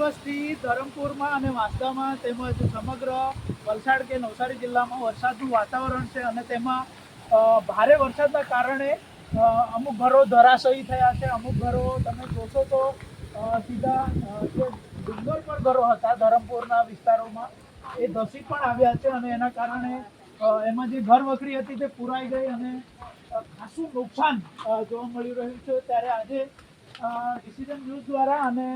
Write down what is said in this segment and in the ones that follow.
દિવસથી ધરમપુરમાં અને વાંસદામાં તેમજ સમગ્ર વલસાડ કે નવસારી જિલ્લામાં વરસાદનું વાતાવરણ છે અને તેમાં ભારે વરસાદના કારણે અમુક ઘરો ધરાશયી થયા છે. અમુક ઘરો તમે જોશો તો સીધા જે ડુંગર પર ઘરો હતા ધરમપુરના વિસ્તારોમાં એ ધસી પણ આવ્યા છે અને એના કારણે એમાં જે ઘર વખરી હતી તે પુરાઈ ગઈ અને ખાસું નુકસાન જોવા મળી રહ્યું છે. ત્યારે આજે ડિસિઝન ન્યૂઝ દ્વારા અને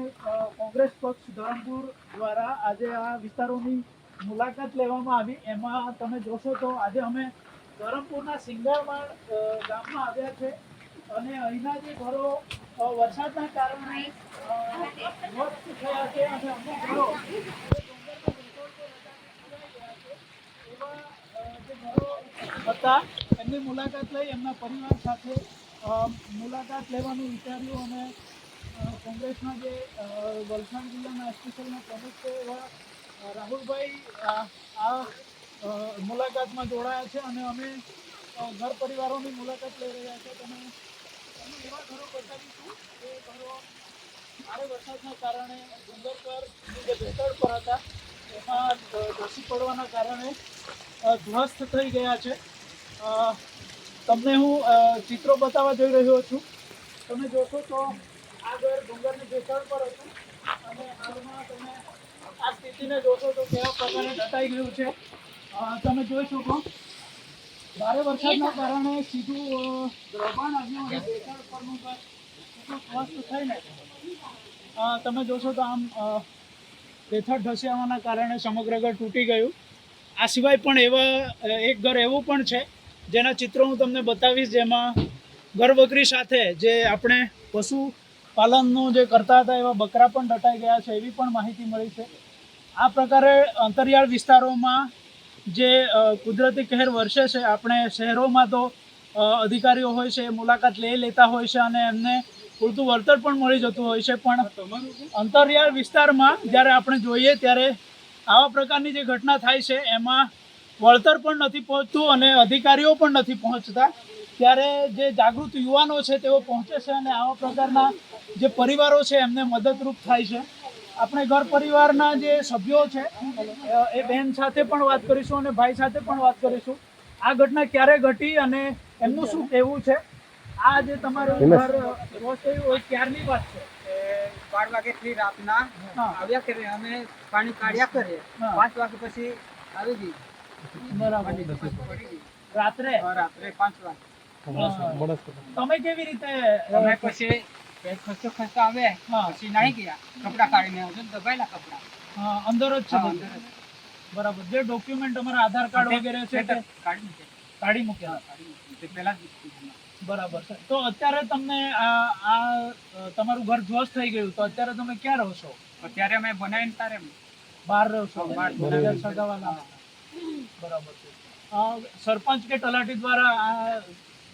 કોંગ્રેસ પક્ષ ધરમપુર દ્વારા આજે આ વિસ્તારોની મુલાકાત લેવામાં આવી. એમાં તમે જોશો તો આજે અમે ધરમપુરના સિંગારમાળ ગામમાં આવ્યા છે અને અહીંના જે ઘરો વરસાદના કારણે ધ્વસ્ત થયા છે અને અમુક ઘરો હતા એમની મુલાકાત લઈ એમના પરિવાર સાથે મુલાકાત લેવાનું વિચાર્યું અને કોંગ્રેસના જે વલસાડ જિલ્લાના સ્પેશિયલના પ્રમુખ છે એવા રાહુલભાઈ આ મુલાકાતમાં જોડાયા છે અને અમે ઘર પરિવારોની મુલાકાત લઈ રહ્યા છે. તમે એવા ઘરો બતાવીશું એ ઘરો ભારે વરસાદના કારણે ડુંગર પર જે બેસળ પર હતા એમાં ધસી પડવાના કારણે ધ્વસ્ત થઈ ગયા છે. તમને હું ચિત્રો બતાવવા જઈ રહ્યો છું. તમે જોશો તો આ ઘર ડુંગરની બેસળ પર હતું અને હાલમાં તમે આ સ્થિતિને જોશો તો કેવા પ્રકારે દટાઈ ગયું છે. તમે જોઈ શકો ભારે વરસાદના કારણે સીધું દબાણ આવ્યું અને બેસળ પરનું ઘર સીધું ધ્વસ્ત થઈને તમે જોશો તો આમ બેથડ ધસ્યાવાના કારણે સમગ્ર ઘર તૂટી ગયું. આ સિવાય પણ એવા એક ઘર એવું પણ છે જેના ચિત્રો હું તમને બતાવીશ, જેમાં ઘરવકરી સાથે જે આપણે પશુપાલનનું જે કરતા હતા એવા બકરા પણ દટાઈ ગયા છે એવી પણ માહિતી મળી છે. આ પ્રકારે અંતરિયાળ વિસ્તારોમાં જે કુદરતી કહેર વરસે છે, આપણે શહેરોમાં તો અધિકારીઓ હોય છે મુલાકાત લેતા હોય છે અને એમને પૂરતું વળતર પણ મળી જતું હોય છે, પણ અંતરિયાળ વિસ્તારમાં જ્યારે આપણે જોઈએ ત્યારે આવા પ્રકારની જે ઘટના થાય છે એમાં વળતર પણ નથી પહોંચતું અને અધિકારીઓ પણ નથી પહોંચતા. ત્યારે જે જાગૃત યુવાનો છે તેઓ પહોંચે છે અને આવા પ્રકારના જે પરિવારો છે એમને મદદરૂપ થાય છે. આપણે ઘર પરિવારના જે સભ્યો છે એ બહેન સાથે પણ વાત કરીશું અને ભાઈ સાથે પણ વાત કરીશું. આ ઘટના ક્યારે ઘટી અને એમનું શું કહેવું છે. આ જે તમારું ઘર ધ્વસ્ત થયું હોય ક્યારની વાત છે? 12 વાગ્યાથી રાતના આવ્યા કરીએ અમે પાણી કાઢ્યા કરીએ 5 વાગે પછી આવી ગઈ. બરાબર. રાત્રે 5 વાગે તમે કેવી રીતે અમે પછી ખર્ચો આવે પછી નાહી ગયા કપડા કાઢીને દબાયેલા કપડા અંદર જ છે. બરાબર. જે ડોક્યુમેન્ટ અમારા આધાર કાર્ડ વગેરે છે તે કાઢી મૂકેલા પહેલા. બરાબર છે. તો અત્યારે તમને આ તમારું ઘર ધ્વસ્ત થઈ ગયું, તો અત્યારે તમે ક્યાં રહો છો? અત્યારે અમે બનાવીને તારે બહાર રહો છો? સગાવાલા. બરાબર છે. સરપંચ કે તલાટી દ્વારા આ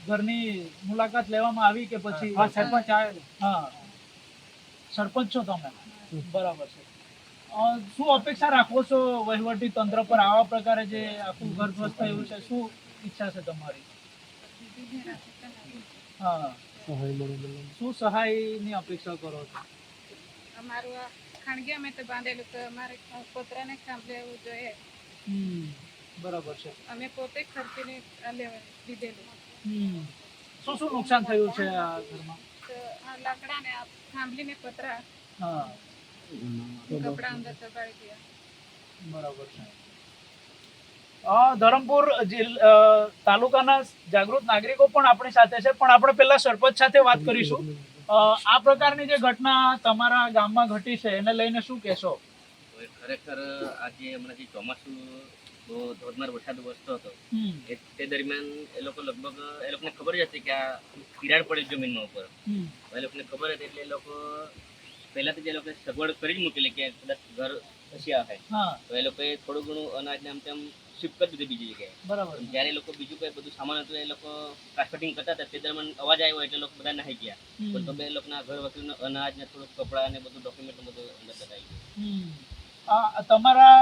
ઘરની મુલાકાત લેવામાં આવી કે પછી? સરપંચ આવેલો. હા, સરપંચ છો તમે. બરાબર છે. શું અપેક્ષા રાખો છો વહીવટી તંત્ર પર? આવા પ્રકારે જે આખું ઘર ધ્વસ્ત થયું છે, શું ઈચ્છા છે તમારી? હા, શું સહાયની અપેક્ષા કરો છો? અમારું આ ખાનગી અમે તો બાંધેલું તો અમારે પોતરાને કામ લેવું જોઈએ. બરાબર છે. અમે પોતે ખર્ચીને લીધેલું. શું શું નુકસાન થયું છે આ ઘરમાં? તો આ લાકડા ને આ થાંભલીને પતરા, હા, કપડા અંદર દબાઈ ગયા. બરાબર છે. ધરમપુર તાલુકાના જાગૃત નાગરિકો પણ આપણી સાથે છે, પણ આપણે પહેલા સરપંચ સાથે વાત કરીશું. આ પ્રકારની જે ઘટના તમારા ગામમાં ઘટી છે એને લઈને શું કહેશો? ખરેખર આજે હમણાં જે ચોમાસું તો ધોધમાર વરસાદ વરસતો હતો. હમ. તે દરમિયાન એ લોકોને ખબર જ હતી કે આ તિરાડ પડે જમીનમાં ઉપર. હમ. એ લોકોને ખબર હતી એટલે એ લોકો પહેલાથી જ એ લોકોએ સગવડ કરી જ મૂકેલી કે કદાચ ઘર ખસી આવે હા તો એ લોકોએ થોડું ઘણું અનાજને આમ તેમ શિફ્ટ કરી દીધી બીજી જગ્યાએ. બરાબર પણ જ્યારે એ લોકો બીજું કંઈ બધું સામાન હતું એ લોકો કાસ્ટિંગ કરતા હતા તે દરમિયાન અવાજ આવ્યો એટલે લોકો બધા નાહી ગયા. હમ. પણ તો બે લોકોના ઘર વખરીનું અનાજ ને થોડુંક કપડાં ને બધું ડોક્યુમેન્ટ બધું અંદર કરાવી ગયું. હમ. તમારા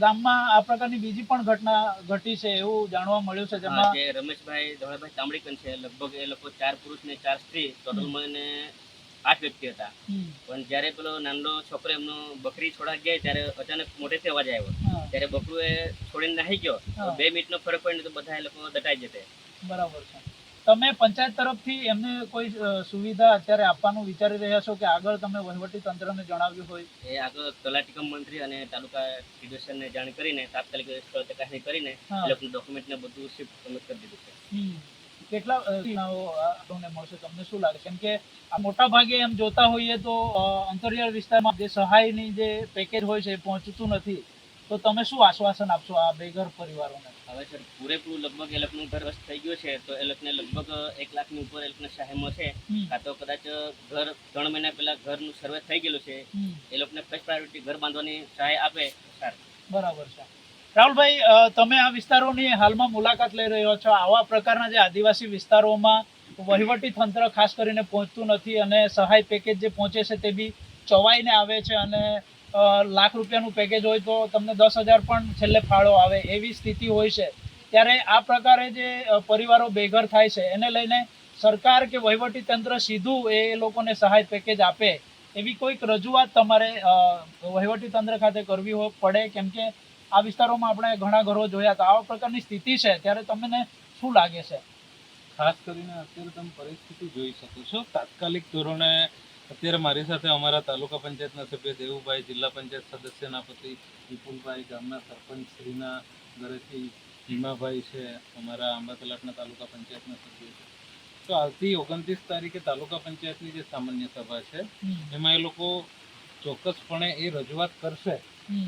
ગામમાં આ પ્રકારની બીજી પણ ઘટના ઘટી છે એવું જાણવા મળ્યું છે હા, જેમાં જે રમેશભાઈ ધોળાભાઈ તાંબડીકન છે લગભગ એ લોકો 4 પુરુષ ને 4 સ્ત્રી ટોટલ મળીને 8 વ્યક્તિ હતા. હમ. પણ જ્યારે પેલો નાનો છોકરો એમનો બકરી છોડા ગયા ત્યારે અચાનક મોટેથી અવાજ આવ્યો. હા ત્યારે બકરું એ છોડીને નાહી ગયો. હા. 2 મિનિટનો ફરક પડે તો બધા એ લોકો દટાઈ જતે. બરાબર છે. તમે પંચાયત તરફથી એમને કોઈ સુવિધા અત્યારે આપવાનું વિચારી રહ્યા છો કે આગળ તમે વહીવટી તંત્રને જણાવ્યું હોય? એ આગળ તલાટી કમ મંત્રી અને તાલુકા ડીડીઓને જાણ કરીને તાત્કાલિક સ્થળ ચકાસણી કરીને હા. એ લોકોનું ડોક્યુમેન્ટ ને બધું શિફ્ટ કરી દીધું છે. હમ. કેટલા તમને મળશે તમને શું લાગે કેમ કે આ મોટા ભાગે એમ જોતા હોઈએ તો અંતરિયાળ વિસ્તારમાં જે સહાયની જે પેકેજ હોય છે એ પહોંચતું નથી, તો તમે શું આશ્વાસન આપશો આ બેઘર પરિવારોને? હવે સર પૂરેપૂરું લગભગ એ લોકોનું ઘર વસ્ત થઈ ગયું છે તો એ લોકોને લગભગ 1 લાખની ઉપર એ લોકોને સહાય મળશે. હમ. કાં તો કદાચ ઘર 3 મહિના પહેલા ઘરનું સર્વે થઈ ગયેલું છે હમ. એ લોકોને ફર્સ્ટ પ્રાયોરિટી ઘર બાંધવાની સહાય આપે સારું. બરાબર છે. રાહુલભાઈ, તમે આ વિસ્તારોની હાલમાં મુલાકાત લઈ રહ્યો છો. આવા પ્રકારના જે આદિવાસી વિસ્તારોમાં વહીવટી તંત્ર ખાસ કરીને પહોંચતું નથી અને સહાય પેકેજ જે પહોંચે છે તે બી ચોવાઈને આવે છે અને લાખ રૂપિયાનું પેકેજ હોય તો તમને 10,000 પણ છેલ્લે ફાળો આવે એવી સ્થિતિ હોય છે. ત્યારે આ પ્રકારે જે પરિવારો બેઘર થાય છે એને લઈને સરકાર કે વહીવટી તંત્ર સીધું એ લોકોને સહાય પેકેજ આપે એવી કોઈક રજૂઆત તમારે વહીવટી તંત્ર ખાતે કરવી પડે? કેમ કે આ વિસ્તારોમાં આપણે ઘણા ઘરો જોયા હતા. આવા પ્રકારની સ્થિતિ છે ત્યારે તમને શું લાગે છે? ખાસ કરીને અત્યારે તમે પરિસ્થિતિ જોઈ શકો છો. તાત્કાલિક ધોરણે અત્યારે મારી સાથે અમારા તાલુકા પંચાયતના સભ્ય દેવુભાઈ, જિલ્લા પંચાયત સદસ્યના પતિ વિપુલભાઈ, ગામના સરપંચ શ્રીના ઘરેથી હિમાભાઈ છે, અમારા આંબા તલાટના તાલુકા પંચાયતના સભ્ય છે. તો આવતી 29 તારીખે તાલુકા પંચાયતની જે સામાન્ય સભા છે એમાં એ લોકો ચોક્કસપણે એ રજૂઆત કરશે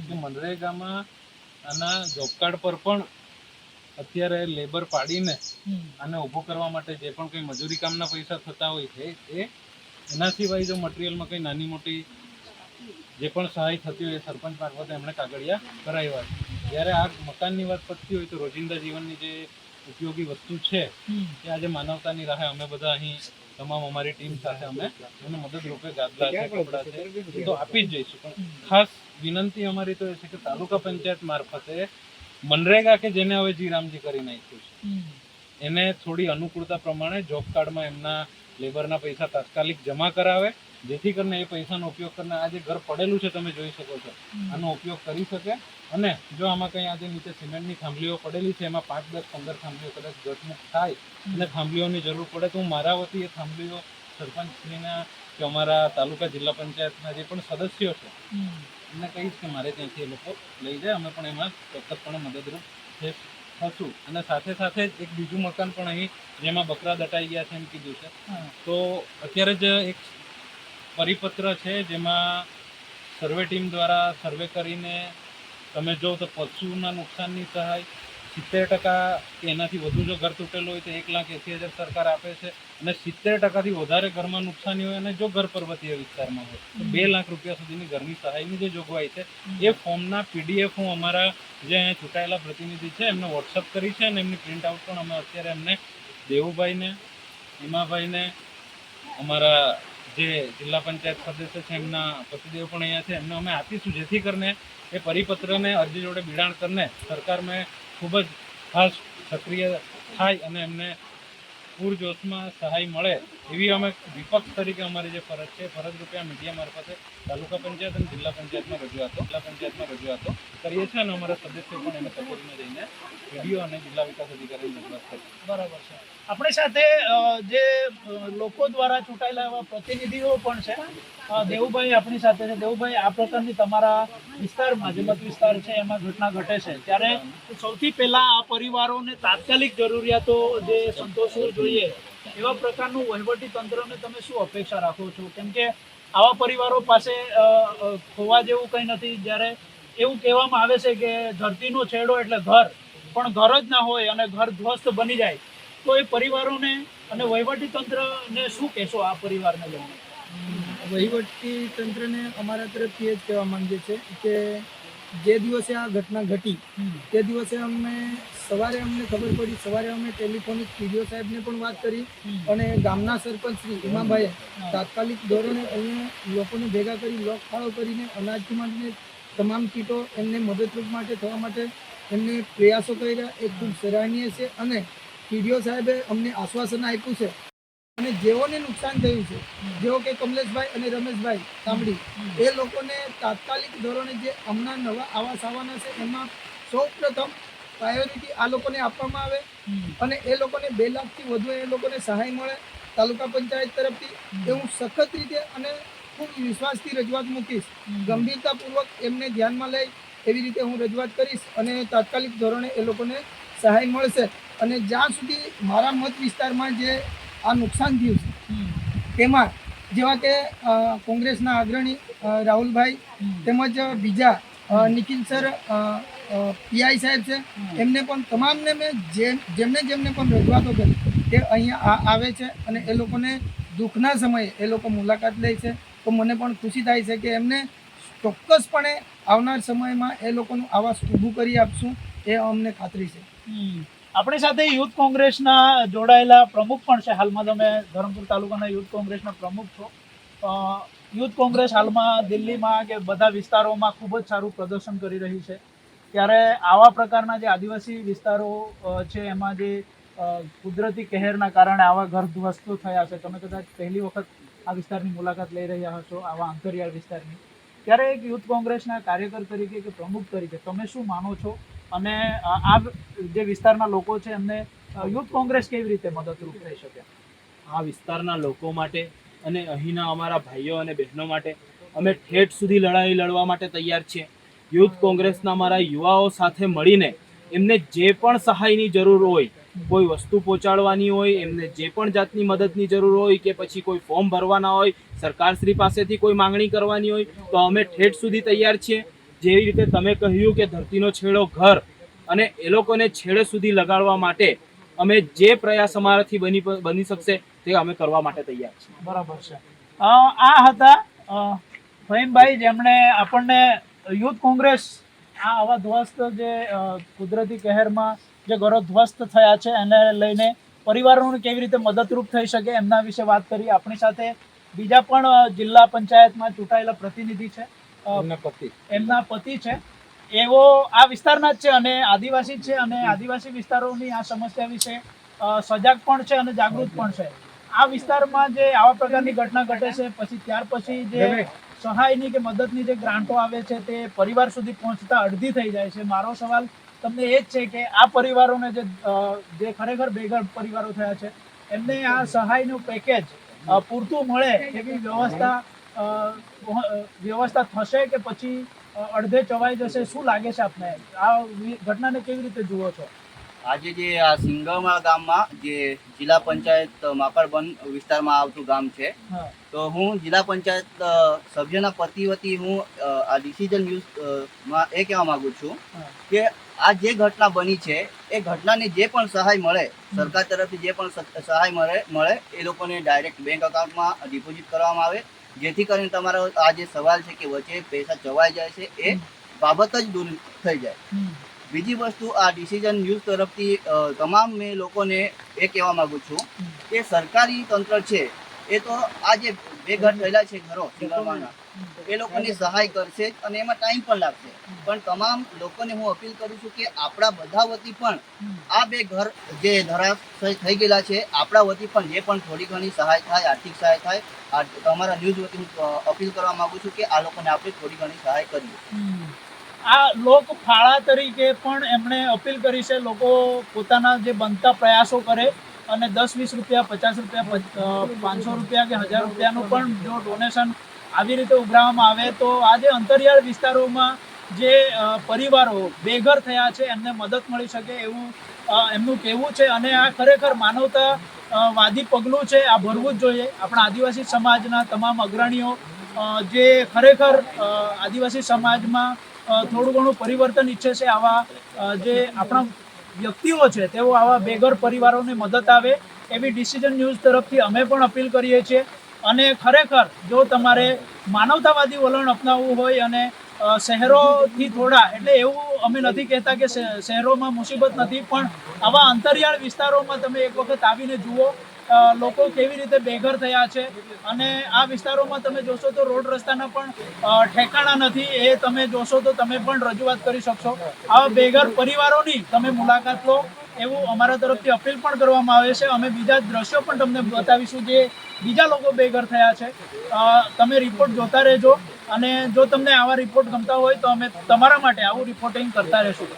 કે મનરેગામાં આના જોબ કાર્ડ પર પણ અત્યારે લેબર પાડીને આને ઊભું કરવા માટે જે પણ કંઈ મજૂરી કામના પૈસા થતા હોય છે એ એના સિવાય જો મટીરિયલમાં કંઈ નાની મોટી જે પણ સહાય થતી હોય સરપંચ મારફતે એમણે કાગળિયા કરાવ્યા છે. જ્યારે આ મકાનની વાત પડતી હોય તો રોજિંદા જીવનની જે ઉપયોગી વસ્તુ છે કે આજે માનવતાની રાહે અમે બધા અહીં તમામ અમારી ટીમ સાથે અમે એને મદદરૂપે ગાદલા છે, કપડાં છે તો આપી જ જઈશું. પણ ખાસ વિનંતી અમારી તો એ છે કે તાલુકા પંચાયત મારફતે મનરેગા કે જેને હવે જીરામજી કરી નાખ્યું છે એને થોડી અનુકૂળતા પ્રમાણે જોબ કાર્ડમાં એમના લેબરના પૈસા તાત્કાલિક જમા કરાવે, જેથી કરીને એ પૈસાનો ઉપયોગ કરીને આ જે ઘર પડેલું છે તમે જોઈ શકો છો આનો ઉપયોગ કરી શકે. અને જો આમાં કંઈ આજે નીચે સિમેન્ટની થાંભલીઓ પડેલી છે એમાં 5, 10, 15 થાંભલીઓ કદાચ ગટમુક્ત થાય અને થાંભલીઓની જરૂર પડે તો હું મારા વતી એ થાંભલીઓ સરપંચશ્રીના કે અમારા તાલુકા જિલ્લા પંચાયતના જે પણ સદસ્યો છે એમને કહીશ કે મારે ત્યાંથી એ લોકો લઈ જાય. અમે પણ એમાં ચોક્કસપણે મદદરૂપ થશું. અને સાથે સાથે જ એક બીજું મકાન પણ અહીં જેમાં બકરા દટાઈ ગયા છે એમ કીધું છે તો અત્યારે જ એક પરિપત્ર છે જેમાં સર્વે ટીમ દ્વારા સર્વે કરીને તમે જો તો પશુના નુકસાનની સહાય 70% કે એનાથી વધુ જો ઘર તૂટેલું હોય તો 1,80,000 સરકાર આપે છે અને 70%થી વધારે ઘરમાં નુકસાની હોય અને જો ઘર પર્વતીય વિસ્તારમાં હોય તો 2 લાખ રૂપિયા સુધીની ઘરની સહાયની જે જોગવાઈ છે એ ફોર્મના PDF હું અમારા જે અહીંયા ચૂંટાયેલા પ્રતિનિધિ છે એમને વોટ્સઅપ કરી છે અને એમની પ્રિન્ટ આઉટ પણ અમે અત્યારે એમને દેવુભાઈને, હિમાભાઈને, અમારા જે જિલ્લા પંચાયત સદસ્ય છે એમના પતિદેવ પણ અહીંયા છે એમને અમે આપીશું, જેથી કરીને એ પરિપત્રને અરજી જોડે બિડાણ કરીને સરકારમાં ખૂબ જ ખાસ સક્રિય થાય અને એમને પૂરજોશમાં સહાય મળે એવી અમે વિપક્ષ તરીકે અમારી જે ફરજ છે ફરજ રૂપે મીડિયા મારફતે તાલુકા પંચાયત અને જિલ્લા પંચાયતમાં રજૂઆતો કરીએ છીએ અને અમારા સદસ્યો પણ એને કચેરીમાં જઈને વીડીઓ અને જિલ્લા વિકાસ અધિકારીની રજૂઆત કરીએ. બરાબર છે. આપણી સાથે જે લોકો દ્વારા ચૂંટાયેલા એવા પ્રતિનિધિઓ પણ છે. દેવુભાઈ આપણી સાથે છે. દેવુભાઈ, આ પ્રકારની તમારા વિસ્તારમાં જે મત વિસ્તાર છે એમાં ઘટના ઘટે છે ત્યારે સૌથી પહેલા આ પરિવારોને તાત્કાલિક જરૂરિયાતો જે સંતોષવું જોઈએ એવા પ્રકારનું વહીવટી તંત્રને તમે શું અપેક્ષા રાખો છો? કેમ કે આવા પરિવારો પાસે ખોવા જેવું કંઈ નથી. જ્યારે એવું કહેવામાં આવે છે કે ધરતીનો છેડો એટલે ઘર, પણ ઘર જ ના હોય અને ઘર ધ્વસ્ત બની જાય તો એ પરિવારોને અને વહીવટી તંત્રને શું કહેશો આ પરિવારને લઈને? વહીવટી તંત્રને અમારા તરફથી એ જ કહેવા માંગીએ છીએ કે જે દિવસે આ ઘટના ઘટી તે દિવસે સવારે અમને ખબર પડી, સવારે અમે ટેલિફોનિક પીડીઓ સાહેબને પણ વાત કરી અને ગામના સરપંચ શ્રી ઉમાભાઈએ તાત્કાલિક ધોરણે અહીંયા લોકોને ભેગા કરી લોક ફાળો કરીને અનાજથી માંડીને તમામ કીટો એમને મદદરૂપ માટે થવા માટે એમને પ્રયાસો કર્યા, એ ખૂબ સરાહનીય છે. અને પીડીઓ સાહેબે અમને આશ્વાસન આપ્યું છે અને જેઓને નુકસાન થયું છે, જેઓ કે કમલેશભાઈ અને રમેશભાઈ તાંબડી, એ લોકોને તાત્કાલિક ધોરણે જે હમણાં નવા આવાસ આવવાના છે એમાં સૌ પ્રથમ પ્રાયોરિટી આ લોકોને આપવામાં આવે અને એ લોકોને 2 લાખથી વધુ એ લોકોને સહાય મળે તાલુકા પંચાયત તરફથી. એ હું સખત રીતે અને ખૂબ વિશ્વાસથી રજૂઆત મૂકીશ, ગંભીરતાપૂર્વક એમને ધ્યાનમાં લઈ એવી રીતે હું રજૂઆત કરીશ અને તાત્કાલિક ધોરણે એ લોકોને સહાય મળશે. અને જ્યાં સુધી મારા મત વિસ્તારમાં જે આ નુકસાન થયું છે તેમાં જેવા કે કોંગ્રેસના અગ્રણી રાહુલભાઈ તેમજ બીજા નિખિલ સર પીઆઈ સાહેબ છે, એમને પણ તમામને મેં જેમને પણ રજૂઆતો કરી તે અહીંયા આવે છે અને એ લોકોને દુઃખના સમયે એ લોકો મુલાકાત લે છે. તો મને પણ ખુશી થાય છે કે એમને ચોક્કસપણે આવનાર સમયમાં એ લોકોનું આવાસ ઊભું કરી આપશું, એ અમને ખાતરી છે. આપણી સાથે યુથ કોંગ્રેસના જોડાયેલા પ્રમુખ પણ છે. હાલમાં તમે ધરમપુર તાલુકાના યુથ કોંગ્રેસના પ્રમુખ છો. યુથ કોંગ્રેસ હાલમાં દિલ્હીમાં કે બધા વિસ્તારોમાં ખૂબ જ સારું પ્રદર્શન કરી રહી છે. ત્યારે આવા પ્રકારના જે આદિવાસી વિસ્તારો છે એમાં જે કુદરતી કહેરના કારણે આવા ઘર ધ્વસ્ત થયા છે, તમે કદાચ પહેલી વખત આ વિસ્તારની મુલાકાત લઈ રહ્યા હશો, આવા અંતરિયાળ વિસ્તારની. ત્યારે એક યુથ કોંગ્રેસના કાર્યકર તરીકે કે પ્રમુખ તરીકે તમે શું માનો છો અને આ જે વિસ્તારના લોકો છે એમને યુથ કોંગ્રેસ કેવી રીતે મદદરૂપ થઈ શકે? આ વિસ્તારના લોકો માટે અને અહીંના અમારા ભાઈઓ અને બહેનો માટે અમે ઠેઠ સુધી લડાઈ લડવા માટે તૈયાર છીએ. યુથ કોંગ્રેસના અમારા યુવાઓ સાથે મળીને એમને જે પણ સહાયની જરૂર હોય, કોઈ વસ્તુ પહોંચાડવાની હોય, એમને જે પણ જાતની મદદની જરૂર હોય કે પછી કોઈ ફોર્મ ભરવાના હોય, સરકારશ્રી પાસેથી કોઈ માંગણી કરવાની હોય, તો અમે ઠેઠ સુધી તૈયાર છીએ. જેવી રીતે તમે કહ્યું કે ધરતીનો છેડો ઘર, અને એ લોકોને છેડે સુધી લગાડવા માટે અમે જે પ્રયાસ અમારાથી બની શકશે તે અમે કરવા માટે તૈયાર છીએ. બરાબર છે. આ હતા ફહીમભાઈ, જેમણે આપણને યુથ કોંગ્રેસ આવા ધ્વસ્ત જે કુદરતી કહેરમાં જે ઘરો ધ્વસ્ત થયા છે એને લઈને પરિવારોને કેવી રીતે મદદરૂપ થઈ શકે એમના વિશે વાત કરી. આપણી સાથે બીજા પણ જિલ્લા પંચાયતમાં ચૂંટાયેલા પ્રતિનિધિ છે, એમના પતિ છે. એવો આ વિસ્તારના જ છે અને આદિવાસી છે અને આદિવાસી વિસ્તારોની આ સમસ્યા વિશે સજાગ પણ છે અને જાગૃત પણ છે. આ વિસ્તારમાં જે આવા પ્રકારની ઘટના ઘટે છે પછી ત્યાર પછી જે સહાયની કે મદદની જે ગ્રાન્ટો આવે છે તે પરિવાર સુધી પહોંચતા અડધી થઈ જાય છે. મારો સવાલ તમને એ જ છે કે આ પરિવારોને જે ખરેખર બેઘર પરિવારો થયા છે એમને આ સહાયનું પેકેજ પૂરતું મળે એવી વ્યવસ્થા થશે કે પછી અડધે ચવાઈ જશે? શું લાગે છે આપને? આ ઘટનાને કેવી રીતે જુઓ છો? આજે જે આ સિંગમા ગામમાં જે જિલ્લા પંચાયત માકડબન વિસ્તારમાં આવતું ગામ છે, તો હું જિલ્લા પંચાયત સભ્યના પતિ વતી હું આ ડિસિઝન ન્યૂઝમાં એ કહેવા માંગુ છું કે આ જે ઘટના બની છે એ ઘટનાની જે પણ સહાય મળે, સરકાર તરફથી જે પણ સહાય મળે એ લોકોને ડાયરેક્ટ બેંક અકાઉન્ટમાં ડિપોઝિટ કરવામાં આવે, જેથી કરીને તમારો આ જે સવાલ છે કે વચ્ચે પૈસા ચવાઈ જાય છે એ બાબત જ દૂર થઈ જાય. બીજી વસ્તુ, આ ડિસિઝન ન્યૂઝ તરફથી તમામ મેં લોકોને એ કહેવા માંગુ છું કે સરકારી તંત્ર છે એ તો આ જે બેઘર થયેલા છે ઘરો સિંગરમાના, એ લોકોની સહાય કરશે અને એમાં ટાઈમ પણ લાગશે, પણ તમામ લોકોને હું અપીલ કરું છું કે આપણા બધા વતી પણ આ બે ઘર જે ધરાશય થઈ ગયેલા છે, આપણા વતી પણ જે પણ થોડી ઘણી સહાય થાય, આર્થિક સહાય થાય, તમારા ન્યૂઝ વતી હું અપીલ કરવા માંગુ છું કે આ લોકોને આપણે થોડી ઘણી સહાય કરીએ. આ લોક ફાળા તરીકે પણ એમણે અપીલ કરી છે. લોકો પોતાના જે બનતા પ્રયાસો કરે અને 10-20 રૂપિયા, 50 રૂપિયા, 500 રૂપિયા કે 1000 રૂપિયાનું પણ જો ડોનેશન આવી રીતે ઉઘરાવવામાં આવે તો આ જે અંતરિયાળ વિસ્તારોમાં જે પરિવારો બેઘર થયા છે એમને મદદ મળી શકે એવું એમનું કહેવું છે. અને આ ખરેખર માનવતાવાદી પગલું છે, આ ભરવું જ જોઈએ. આપણા આદિવાસી સમાજના તમામ અગ્રણીઓ જે ખરેખર આદિવાસી સમાજમાં થોડું ઘણું પરિવર્તન ઈચ્છે છે, આવા જે આપણા વ્યક્તિઓ છે તેઓ આવા બેઘર પરિવારોને મદદ આવે એવી ડિસિઝન ન્યૂઝ તરફથી અમે પણ અપીલ કરીએ છીએ. અને ખરેખર જો તમારે માનવતાવાદી વલણ અપનાવવું હોય અને શહેરોથી થોડા, એટલે એવું અમે નથી કહેતા કે શહેરોમાં મુસીબત નથી, પણ આવા અંતરિયાળ વિસ્તારોમાં તમે એક વખત આવીને જુઓ લોકો કેવી રીતે બેઘર થયા છે. અને આ વિસ્તારોમાં તમે જોશો તો રોડ રસ્તાના પણ ઠેકાણા નથી, એ તમે જોશો તો તમે પણ રજૂઆત કરી શકશો. આવા બેઘર પરિવારોની તમે મુલાકાત લો એવું અમારા તરફથી અપીલ પણ કરવામાં આવે છે. અમે બીજા દ્રશ્યો પણ તમને બતાવીશું જે બીજા લોકો બેઘર થયા છે. તમે રિપોર્ટ જોતા રહેજો અને જો તમને આવા રિપોર્ટ ગમતા હોય તો અમે તમારા માટે આવું રિપોર્ટિંગ કરતા રહીશું.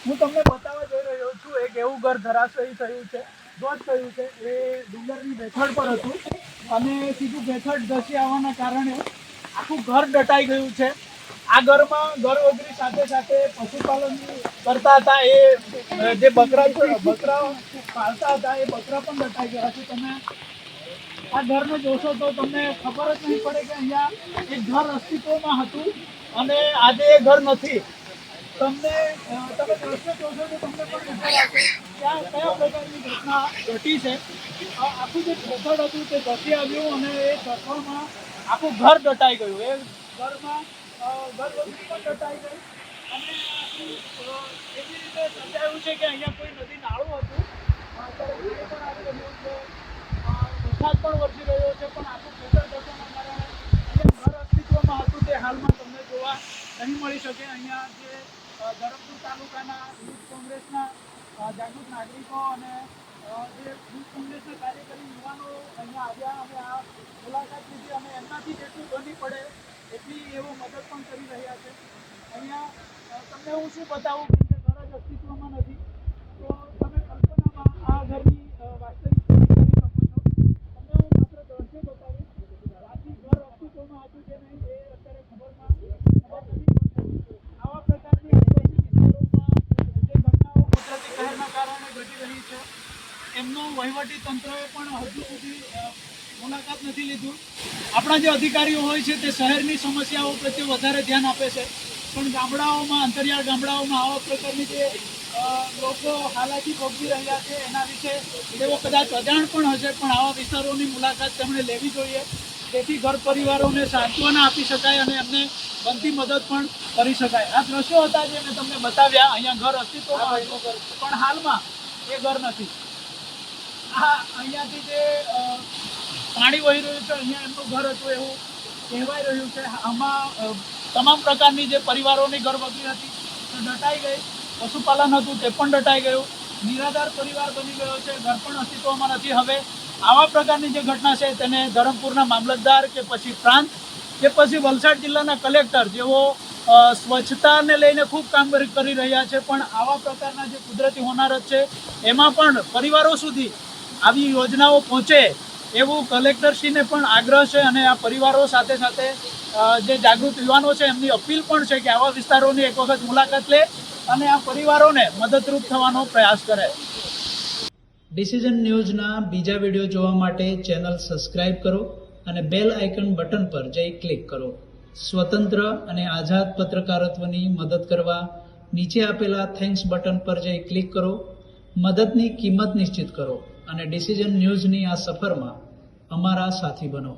હું તમને બતાવવા જઈ રહ્યો છું એક એવું ઘર ધરાશયી થયું છે, ધ્વસ્ત થયું છે. એ ડુંગરની ભેખડ પર હતું અને સીધું ભેખડ ધસી આવવાના કારણે આખું ઘર દટાઈ ગયું છે. આ ઘરમાં ઘરવગરી સાથે સાથે પશુપાલન કરતા હતા, એ જે બકરા પાળતા હતા એ બકરા પણ દટાઈ ગયા છે. તમે આ ઘરને જોશો તો તમને ખબર જ નહીં પડે કે અહીંયા એક ઘર અસ્તિત્વમાં હતું અને આજે એ ઘર નથી. તમે દ્રશ્ય જોશો તો તમને પણ વિચાર આવશે ત્યાં કયા પ્રકારની ઘટના ઘટી છે. આખું જે ભેખડ હતું તે ધસી આવ્યું અને એ ધસવામાં આખું ઘર દટાઈ ગયું. એ ઘરમાં ઘરવગરી પણ દટાઈ ગઈ અને એવી રીતે સર્જાયું છે કે અહીંયા કોઈ નદી નાળું હતું. વરસાદ પણ વરસી રહ્યો છે, પણ આખું ખેતર ધસવાના કારણે અહીંયા ઘર અસ્તિત્વમાં હતું તે હાલમાં તમને જોવા નહીં મળી શકે. અહીંયા જે ધરમપુર તાલુકાના યુથ કોંગ્રેસના જાગૃત નાગરિકો અને જે યુથ કોંગ્રેસના કાર્યકરી યુવાનો અહીંયા આવ્યા અને આ મુલાકાત લીધી અને એમનાથી જેટલું બની પડે એટલી એવો મદદ પણ કરી રહ્યા છે. અહીંયા તમને હું શું બતાવું કે ઘર જ અસ્તિત્વમાં નથી, તો તમે કલ્પનામાં આ ઘરની વાસ્તવિક કરી શકો છો. તમને હું માત્ર દ્રશ્ય બતાવીશ. બાકી ઘર અસ્તિત્વમાં હતું કે નહીં એ અત્યારે ખબર નથી પડતી. આવા પ્રકારની આદિવાસી વિસ્તારોમાં જે ઘટનાઓ કુદરતી કહેરના કારણે ઘટી રહી છે એમનું વહીવટી તંત્રએ પણ હજુ સુધી મુલાકાત નથી લીધું. આપણા જે અધિકારીઓ હોય છે તે શહેરની સમસ્યાઓ પ્રત્યે વધારે ધ્યાન આપે છે, પણ ગામડાઓમાં, અંતરિયાળ ગામડાઓમાં આવા પ્રકારની જે લોકો હાલાકી ભોગવી રહ્યા છે એના વિશે તેઓ કદાચ અજાણ પણ હશે, પણ આવા વિસ્તારોની મુલાકાત તેમણે લેવી જોઈએ જેથી ઘર પરિવારોને સાંત્વના આપી શકાય અને એમને બનતી મદદ પણ કરી શકાય. આ દ્રશ્યો હતા જે મેં તમને બતાવ્યા. અહીંયા ઘર અસ્તિત્વમાં હતું પણ હાલમાં એ ઘર નથી. આ અહીંયાથી જે પાણી વહી રહ્યું છે અહીંયા એમનું ઘર હતું એવું કહેવાય રહ્યું છે. આમાં તમામ પ્રકારની જે પરિવારોની ઘરવગરી હતી તે દટાઈ ગઈ. પશુપાલન હતું તે પણ દટાઈ ગયું. નિરાધાર પરિવાર બની ગયો છે, ઘર પણ અસ્તિત્વમાં નથી. હવે આવા પ્રકારની જે ઘટના છે તેને ધરમપુરના મામલતદાર કે પછી પ્રાંત કે પછી વલસાડ જિલ્લાના કલેક્ટર જેઓ સ્વચ્છતાને લઈને ખૂબ કામગીરી કરી રહ્યા છે, પણ આવા પ્રકારના જે કુદરતી હોનારત છે એમાં પણ પરિવારો સુધી આવી યોજનાઓ પહોંચે એવું કલેક્ટરશ્રીને પણ આગ્રહ છે. અને આ પરિવારો સાથે સાથે જે જાગૃત યુવાનો છે એમની અપીલ પણ છે કે આવા વિસ્તારોની એક વખત મુલાકાત લે અને આ પરિવારોને મદદરૂપ થવાનો પ્રયાસ કરે. ડિસિઝન ન્યૂઝના બીજા વિડીયો જોવા માટે ચેનલ સબસ્ક્રાઇબ કરો અને બેલ આઇકન બટન પર જઈ ક્લિક કરો. સ્વતંત્ર અને આઝાદ પત્રકારત્વની મદદ કરવા નીચે આપેલા થેન્ક્સ બટન પર જઈ ક્લિક કરો. મદદની કિંમત નિશ્ચિત કરો અને ડિસિઝન ન્યૂઝની આ સફરમાં અમારા સાથી બનો.